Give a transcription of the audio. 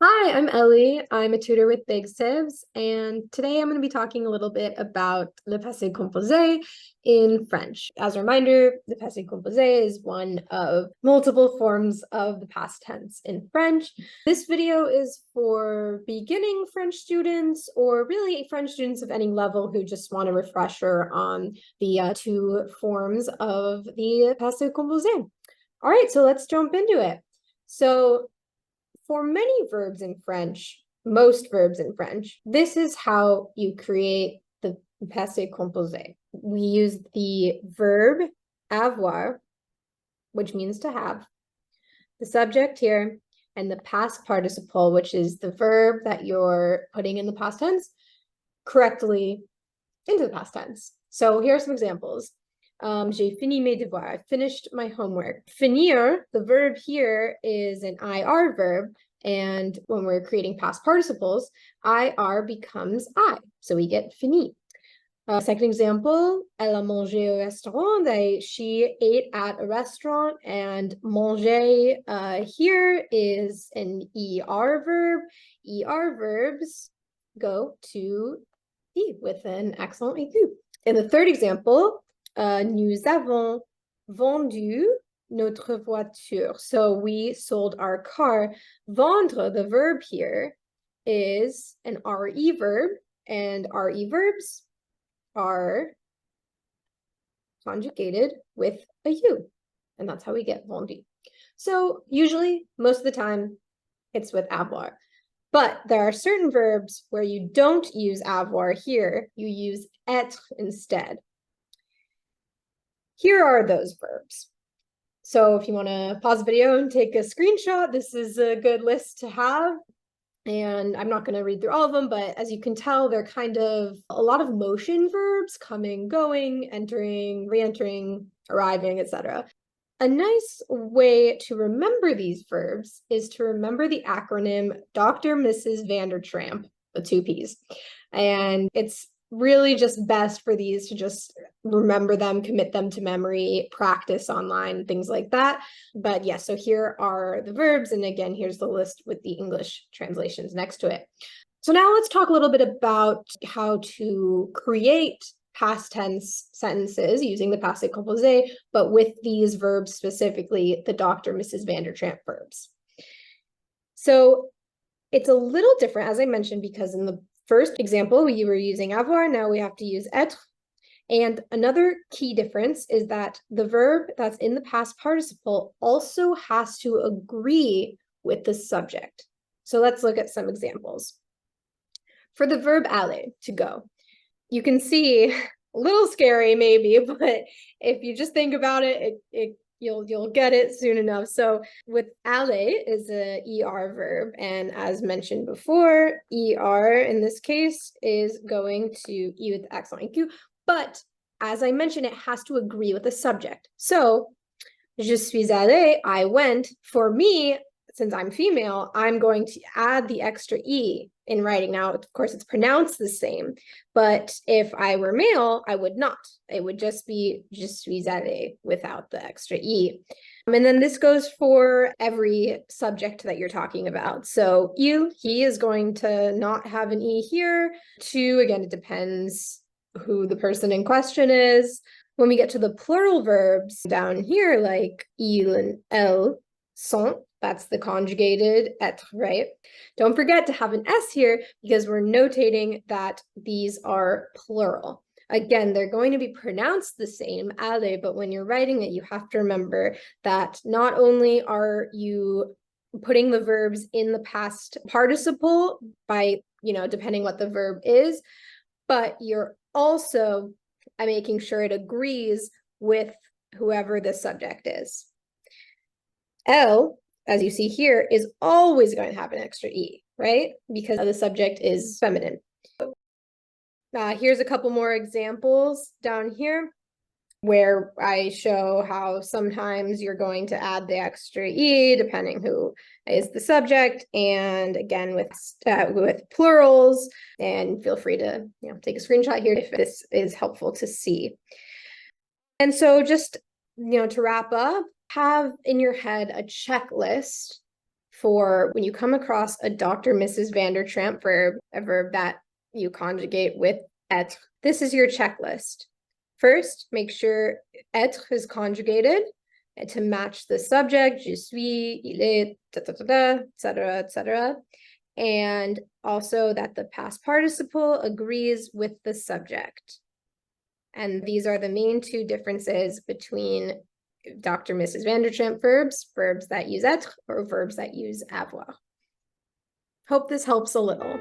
Hi, I'm Ellie. I'm a tutor with BigSibs, and today I'm going to be talking a little bit about le passé composé in French. As a reminder, the passé composé is one of multiple forms of the past tense in French. This video is for beginning French students, or really French students of any level who just want a refresher on the two forms of the passé composé. All right, so let's jump into it. So for many verbs in French, most verbs in French, this is how you create the passé composé. We use the verb avoir, which means to have, the subject here, and the past participle, which is the verb that you're putting in the past tense, correctly into the past tense. So here are some examples. J'ai fini mes devoirs. I finished my homework. Finir, the verb here, is an IR verb. And when we're creating past participles, IR becomes I. So we get fini. Second example, elle a mangé au restaurant. She ate at a restaurant. And manger here is an ER verb. ER verbs go to I with an accent aigu. In the third example, nous avons vendu notre voiture. So we sold our car. Vendre, the verb here, is an RE verb, and RE verbs are conjugated with a U, and that's how we get vendu. So usually, most of the time, it's with avoir. But there are certain verbs where you don't use avoir here, you use être instead. Here are those verbs. So if you want to pause the video and take a screenshot, this is a good list to have. And I'm not going to read through all of them, but as you can tell, they're kind of a lot of motion verbs: coming, going, entering, re-entering, arriving, etc. A nice way to remember these verbs is to remember the acronym Dr. Mrs. Vandertramp, the two P's. And it's really just best for these to just remember them, commit them to memory, practice online, things like that. But yes, so here are the verbs. And again, here's the list with the English translations next to it. So now let's talk a little bit about how to create past tense sentences using the passé composé, but with these verbs specifically, the Dr. Mrs. Vandertramp verbs. So it's a little different, as I mentioned, because in the first example, we were using avoir, now we have to use être. And another key difference is that the verb that's in the past participle also has to agree with the subject. So let's look at some examples. For the verb aller, to go, you can see, a little scary maybe, but if you just think about it, you'll get it soon enough. So with aller is a ER verb, and as mentioned before, ER in this case is going to E with accent aigu, but as I mentioned, it has to agree with the subject. So je suis allée, I went. For me, since I'm female, I'm going to add the extra E in writing. Now, of course, it's pronounced the same, but if I were male, I would not. It would just be je suis allée without the extra E. And then this goes for every subject that you're talking about. So you, he is going to not have an E here. To, again, it depends who the person in question is. When we get to the plural verbs down here, like il and elle, sont, that's the conjugated être, right? Don't forget to have an S here because we're notating that these are plural. Again, they're going to be pronounced the same, aller, but when you're writing it, you have to remember that not only are you putting the verbs in the past participle by, depending what the verb is, but you're also making sure it agrees with whoever the subject is. Elle, as you see here, is always going to have an extra E, right? Because the subject is feminine. Here's a couple more examples down here where I show how sometimes you're going to add the extra E depending who is the subject, and again with plurals, and feel free to take a screenshot here if this is helpful to see. And so just to wrap up, have in your head a checklist for when you come across a Dr. Mrs. Vandertramp verb, a verb that you conjugate with être, this is your checklist. First, make sure être is conjugated to match the subject, je suis, il est, etc., etc. And also that the past participle agrees with the subject. And these are the main two differences between Dr. Mrs. Vandertramp verbs, verbs that use être, or verbs that use avoir. Hope this helps a little.